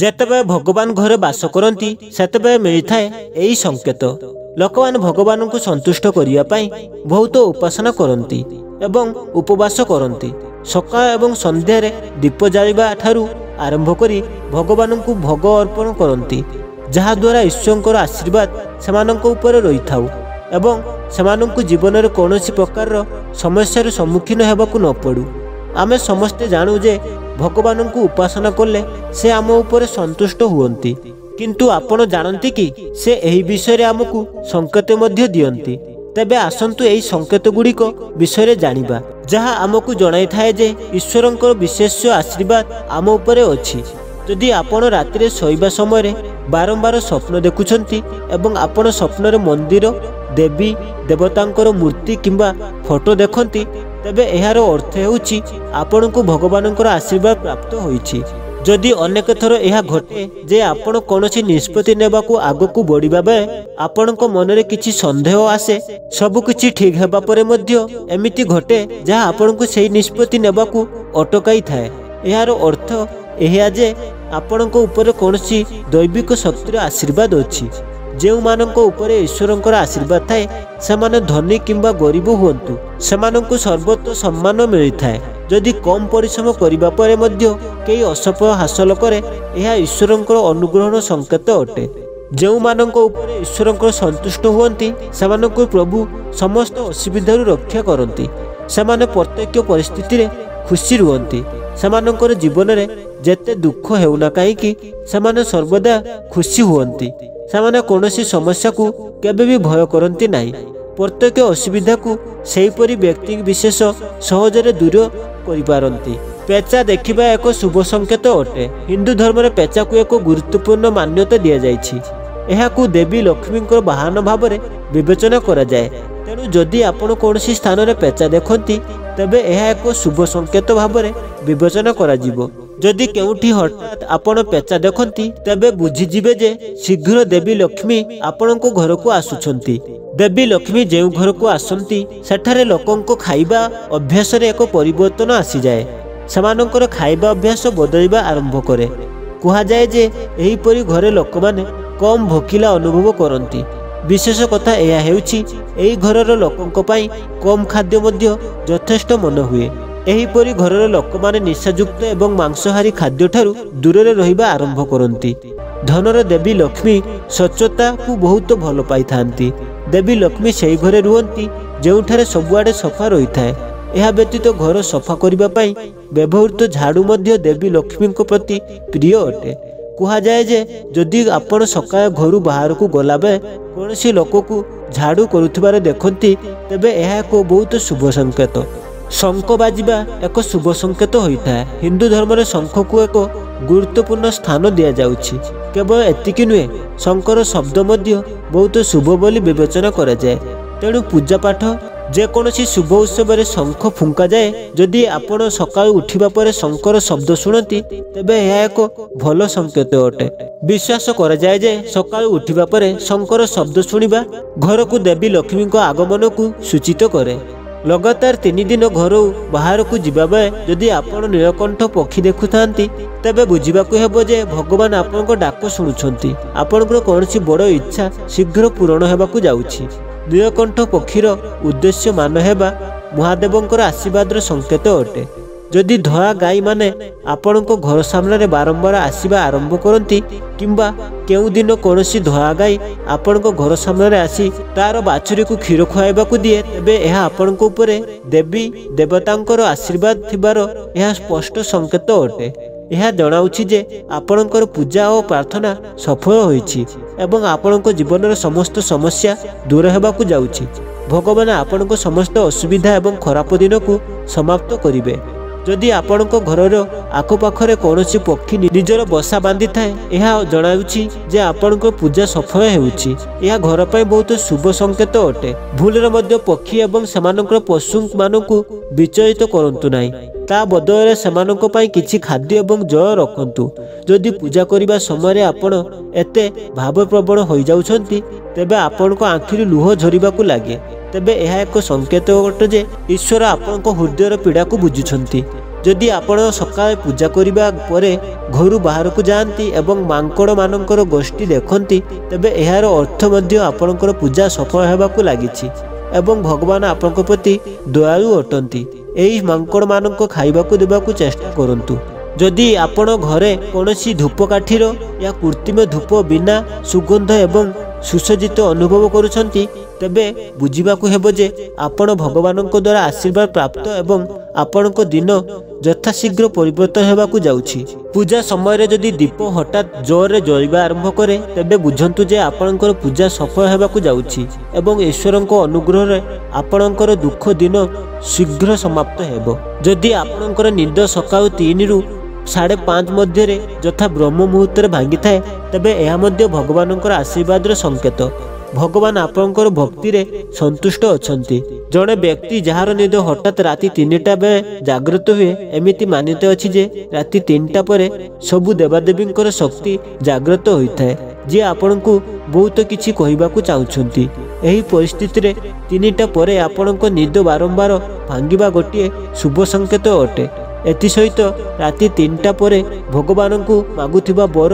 जेतेबेले भगवान घरे बास करती सेतेबेले मिलता यही संकेत। लोक मैंने भगवान को संतुष्ट करने बहुत उपासना करती एवं उपवास करती। सकाळ एवं संध्यारे दीप जालिबा ठारू आरंभ करी भगवान को भोग अर्पण करती, जहा द्वारा ईश्वर आशीर्वाद सेमानंक ऊपर रही थाउ एवं सेमानंकु जीवन में कौन प्रकार समस्या सम्मुखीन होगाकू न पड़ू। आमे समस्ते जानू जे भगवान को उपासना कले से आम ऊपर संतुष्ट हुअन्ति, किंतु आपण जानती कि से एही विषय आमको संकेत मध्य दियंती। तेबे आसंतु एही संकेत गुड़िक विषय जानिबा, जहा आमको जणाई थाए जे ईश्वरंकर विशेष आशीर्वाद आम उपरे अछि। जदि आपण रातिरे सोइबा समय बारंबार स्वप्न देखुछंती एवं आपण स्वप्न मंदिर देवी देवतांकर मूर्ति किंबा फोटो देखंती, तेबे एहार अर्थ हेउछि आपनको भगवानंकर आशीर्वाद प्राप्त होइछि। जदि अनेक थर यह घटे जे आपण कोनोसी निष्पत्ति नेबाकू आगकू बढ़िबा बेले आपणको मनरे किछि संदेह आसे, सब किछि ठीक हेबा परे मध्य एमिति घटे जहा आपणको सेही निष्पत्ति नेबाकू अटकाई थाए। एहार अर्थ एहा जे आपणको ऊपर कोनोसी दैविक शक्तिर आशीर्वाद अछि। जेउ माननको ऊपर ईश्वरंकर आशीर्वाद थाए सेमाने धनी किंबा गरीब हुअन्तु सेमानंकु सर्वत्र सम्मान मिलिथाए। जदि कम परिश्रम करिबा परे मध्य केही असफल हासिल करे, यह ईश्वरंकर अनुग्रहण संकेत अटे। जेउ माननको ऊपर ईश्वरंकर संतुष्ट हुअन्ति सेमानंकु प्रभु समस्त असुविधारु रक्षा करନ୍ତି। सेमाने प्रत्येक परिस्थिति रे खुशी रुहନ୍ତି। सेमानंकर जीवन रे जेते दुख हेउना काहेकि सेमाने सर्वदा खुशी हुअन्ति। सेमाने कोनोसी समस्या को केबे भी भय करती नहीं। प्रत्येक असुविधा को सेहीपरि व्यक्ति विशेष सहजरे दूर करिपारନ୍ତି। पेचा देखिबा एक शुभ संकेत अटे। हिंदू धर्म रे पेचा को एक गुरुत्वपूर्ण मान्यता दिया जायछि। एहाकू देवी लक्ष्मी वाहन भाव में विवेचना करा जाए। तेणु जदि आपण कोनोसी स्थान रे पेचा देखंती तबे एहा एक शुभ संकेत भाव में विवेचना करा जिवो। जदि केउठी हठात आपण पेचा देखंती तबे बुझीजिबे जे शीघ्र देवी लक्ष्मी आपणको घर को आसुछंती। देवी लक्ष्मी जेउ घर को आसंती सेठारे लोकंको खाइबा अभ्यास रे एक परिवर्तन आसी जाए। सेमानंकर खाइबा अभ्यास बदलिबा आरंभ करे। कुहा जाए जे एही परि घरे लोक माने कम भोकिला अनुभव करंती। विशेष कथा एहा हेउछि एही घरर लोकंको पई कम खाद्य मध्य यथेष्ट मन हुए। एहीपरि घरर लोक माने निशायुक्त एवं मांसाहारी खाद्य ठारू दूरे रहिबा आरंभ करंती। धनर देवी लक्ष्मी स्वच्छता को बहुत भल पाई थांती। देवी लक्ष्मी सेही घरे रुहंती जेउठारे सबुआडे सफा रही थाए। यह व्यतीत घर सफा करने पाई व्यवहृत झाड़ू मध्य देवी लक्ष्मी प्रति प्रिय अटे। कुहा जाए जे जदि आपण सकाळ घर बाहर को गला बेले कौनसी लोक को झाड़ू करुथिबार देखंती तेबे यह एक बहुत शुभ संकेत। शंख बाजिबा एक शुभ संकेत होता है। हिंदू धर्म में शंख को एक गुरुत्वपूर्ण स्थान दि जाउछि। केवल एतिकी नुहे, शंकर शब्द मध्य बहुत शुभ बोली विवेचना करा जाए। तेणु पूजा पाठ जेकोसी शुभ उत्सव में शंख फुंका जाए। जदि आपण सकाळ उठिबा परे शंकर शब्द शुणती तेबे यह एक भल संकेत अटे। विश्वास करा जाए जे सकाळ उठिबा परे शंकर शब्द शुणिबा घर को देवी लक्ष्मी आगमन को सूचित करे। लगातार 3 दिन घर बाहर को जीवा बेले जदि आपण नीलकंठ पक्षी देखु थांती तेबे बुझिबाकू हेबो जे भगवान आपनको डाक शुणुछंती। आपनकर कोनसी बड़ इच्छा शीघ्र पूर्ण हेबाकू जाउछि। नीलकंठ पक्षीर उद्देश्य मान हेबा महादेवंकर आशीर्वाद संकेत अटे। जदि धला गाई माने आपनको घर सामने बारंबार आसीबा आरंभ करती किंबा केउ दिन कोनसी धला गाई आपनको घर सामने आसी तार बाछुरी को क्षीर खुआइबाकू दिए तेबे यह आपनको ऊपर देवी देवतांकर आशीर्वाद थिबार यह स्पष्ट संकेत अटे। यह जनाउछि जे आपणकर पूजा और प्रार्थना सफल होइछि एवं आपणको जीवन समस्त समस्या दूर हेबाकू जाउछि। भगवान आपणको समस्त असुविधा एवं खराब दिन को समाप्त करिवे। जदि आपणको घरर आखपाखरे कौनसी पक्षी निजर बसा बांधि थाए यह जनाउछि जे आपणको पूजा सफल हेउछि। यह घर पई बहुत शुभ संकेत अटे। भूलरे मध्य पक्षी एवं सेमानकर पशु मानकू विचलित करंतु नाही। ता बदले सेमानक पई किछि खाद्य एवं जल रखंतु। जदि पूजा करिबा समय आपण एते भावप्रवण होई जाउछंती तेबे आपणको आंखिरु लुह झरिबाकू लागे तेबे यह एक संकेत अटे जे ईश्वर आपणको हृदयर पीड़ा को बुझुछंती। जदि आपण सकाळे पूजा करिबा परे घरु बाहरकु जाआंती एवं मांकड़ मानकर गोष्ठी देखंती तेबे एहार अर्थ मध्य आपणकर पूजा सफल हेबाकु लागिछि एवं भगवान आपणक प्रति दयालु अटंती। एही मांकड़ मानक खाइबाकु देबाकु चेष्टा करंतु। जदि आपण घरे कोनोसी धूपकाठीर या कृत्रिम धूप बिना सुगंध एवं सुसज्जित अनुभव करुछंती तेबे बुझिबाकु हेबो जे आपण भगवानक द्वारा आशीर्वाद प्राप्त एवं आपणक दिन यथाशीघ्र परिवर्तन हेबाकु जाउछि। पूजा समय जदि दीप हठात जोर रे जलिबा आरंभ करे तेबे बुझंतु जे आपणकर पूजा सफल हेबाकु जाउछि एवं ईश्वरक अनुग्रह रे आपणकर दुख दिन शीघ्र समाप्त हेबो। जदि आपणकर निद सकाळु 3 रु 5:30 मध्य यथा ब्रह्म मुहूर्त भांगी थाए तेबे यह मध्य भगवानकर आशीर्वाद संकेत। भगवान आपणकर भक्ति रे संतुष्ट अछंती। जड़े व्यक्ति जार निद हठात राति 3टा बेले जागृत हुए एमिति मान्यता अछि जे राति 3टा परे सबु देवादेवींकर शक्ति जागृत होइथाए जे आपणकु बहुत किछि कहिबाकु चाहुछंती। एही परिस्थिति रे 3टा परे आपणक निद बारंबार भांगिबा गोटिए शुभ संकेत अटे। एथि सहित राति 3टा परे भगवानकु मागुथिबा बर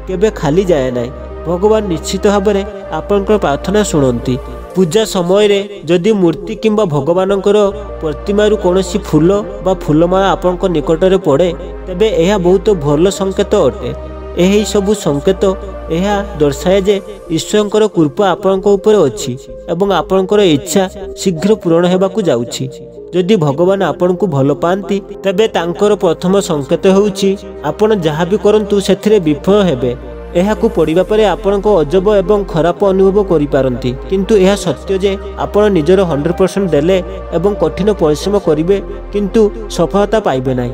केबे खाली जाए नाही। भगवान निश्चित भाव में आपनकर प्रार्थना शुणती। पूजा समय रे जदि मूर्ति किंबा भगवानकर प्रतिमारु कोनोसी फूल बा फूलमाला आपनक निकट रे पड़े तेबे यह बहुत भल संकेत अटे। यही सबु संकेत यह दर्शाए जे ईश्वरकर कृपा आपनक ऊपर अछि एवं आपनकर इच्छा शीघ्र पूर्ण हेबाकु जाउछि। जदि भगवान आपनकु भल पाती तेबे तांकर प्रथम संकेत होउछि आपण जहाँ भी करंतु सेथिरे विफल हेबे। एहाकु पढ़िबा परे आपनक अजब एवं खराब अनुभव करि पारंती किंतु यह सत्य जे आपण निजर 100% देले एवं कठिन परिश्रम करिवे किंतु सफलता पाइबे नाही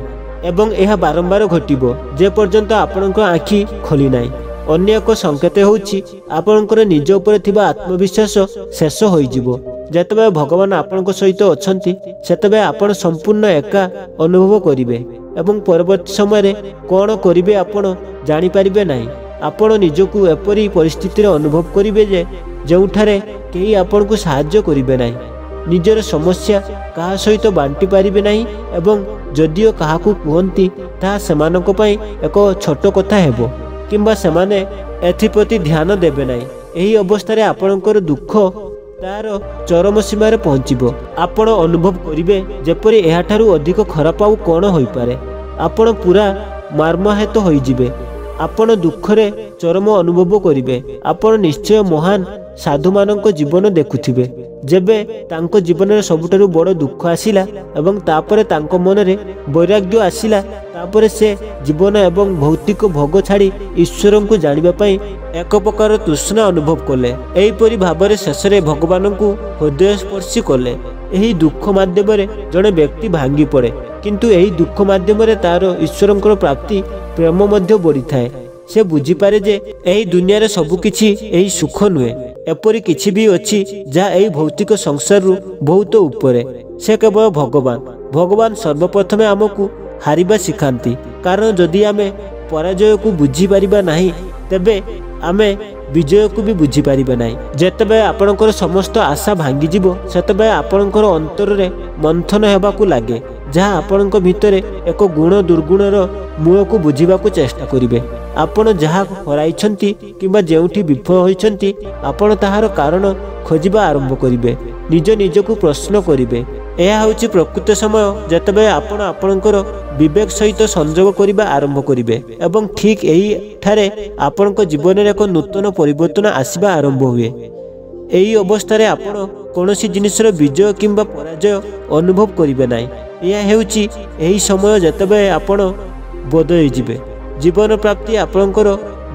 एवं यह बारंबार घटिबो जे पर्यंत आपनक आखि खोली नाही। अन्य एक संकेत होउछि आपनकर निज ऊपर थिबा आत्मविश्वास शेष होई जिवो। जेतबे भगवान आपनक सहित अछंती सेतबे आपण संपूर्ण एका अनुभव करिवे एवं परवर्ती समय रे कोन करिवे आपण जानि पारिबे नाही। आपण निजकु एपरी परिस्थिति अनुभव करिवे जे जोठारे केही आपनकु सहाय्य करिवे नाही। निजर समस्या कहा सहित बांटी पारिबे नाही एवं जदियो काहाकु कुहंती ता सेमानक पई एक छोट कथा हेबो किंबा सेमाने एथिप्रति ध्यान देबे नाही। एही अवस्था रे आपनकर दुख तार चरम सीमा रे पहुंचिबो। आपण अनुभव करिवे जेपरि एहाठारु अधिक खराब आउ कोन होई पारे। आपण पूरा मर्माहत होई जिवे। आपण दुखरे चरम अनुभव करिवे। आपण निश्चय महान साधु मानक जीवन देखुथिबे जेबे तांको जीवन रे सबुठारु बड़ दुख आसिला एवं तापरे तांको मन रे वैराग्य आसिला तापरे से जीवन एवं भौतिक भोग छाड़ी ईश्वर को जानिबा पई एक प्रकार तृष्णा अनुभव कले। एही परि भाबरे शेषरे भगवान को हृदय स्पर्शी कले। एही दुख माध्यम रे जड़े व्यक्ति भांगी पड़े किंतु एही दुख माध्यम रे तार ईश्वरंकर प्राप्ति प्रेम मध्य बढ़ी थाए। से बुझी पारे जे एही दुनिया रे सबु किछि एही सुख नुहे एपरि किछि भी अछि जा एही भौतिक संसार रु बहुत ऊपरे। से केवल भगवान सर्वप्रथमे आमकु हारिबा सिखांती कारण जदि आमे पराजय को बुझी पारिबा नाही तेबे आमे विजय को भी बुझी पारिबा नाही। जेतबे आपनकर समस्त आशा भांगी जिवो सेतबे आपनकर अंतर रे मंथन हेबाकु लागे जहाँ आपनक भितरे एक गुण दुर्गुणर मूल को बुझीबाकु चेष्टा करिवे। आपण जहाँ हराइछंती किंबा जेउठी विफल होइछंती आपण ताहार कारण खोजिबा आरंभ करिवे। निज निजकु प्रश्न करिवे। यह होछि प्रकृत समय जेतबे आपण आपनकर विवेक सहित संयोग करिबा आरंभ करिवे एवं ठीक एही ठारे आपनक जीवन रे एक नूतन परिवर्तन आसीबा आरंभ हुए। एही अवस्था रे आपण कोनोसी जिनिसर विजय किंबा पराजय अनुभव करिवे नाही। यह हेउछि एही समय जेतबे आपण बदली जिवे। जीवन प्राप्ति आपनकर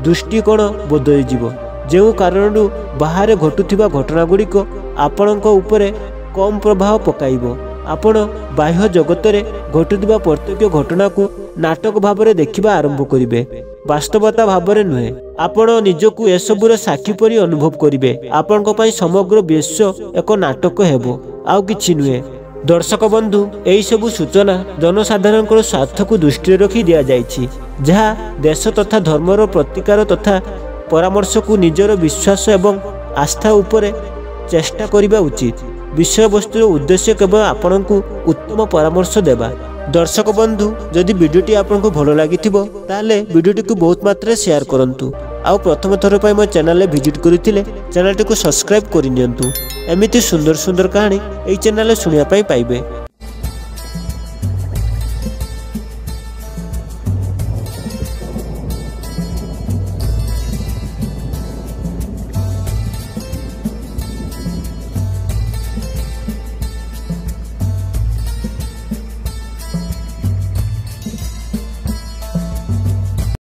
दृष्टिकोण बदली जिवो। जेउ कारणरू बाहर घटुथिबा घटना गुड़िक आपनक उपरे कम प्रभाव पकाइबो। आपण बाह्य जगत रे घटुथिबा प्रत्येक घटना को नाटक भाव रे देखिबा आरंभ करिवे वास्तवता भाव रे नुहे। आपण निजकु एसबुर साक्षी परि अनुभव करिवे। आपनक पई समग्र विश्व एक नाटक हेबो आउ किछि नुहे। दर्शक बंधु एही सबु सूचना जनसाधारण स्वार्थ को दृष्टि रखी दिया जाइछि जहाँ देश तथा धर्मर प्रतिकार तथा परामर्श को निजर विश्वास एवं आस्था उपरे चेष्टा करिबा उचित। विषय वस्तुर उद्देश्य केवल आपनकु उत्तम परामर्श देबा दर्शक बंधु जदि वीडियोटी आपको भल लगी ताले वीडियोटी को बहुत मात्रा शेयर करंतु आउ प्रथम थर पर मो चैनल विजिट करथिले चैनल को सब्सक्राइब करनियंतु एमिति सुंदर सुंदर कहानी एई चैनल सुनिया पाइबे।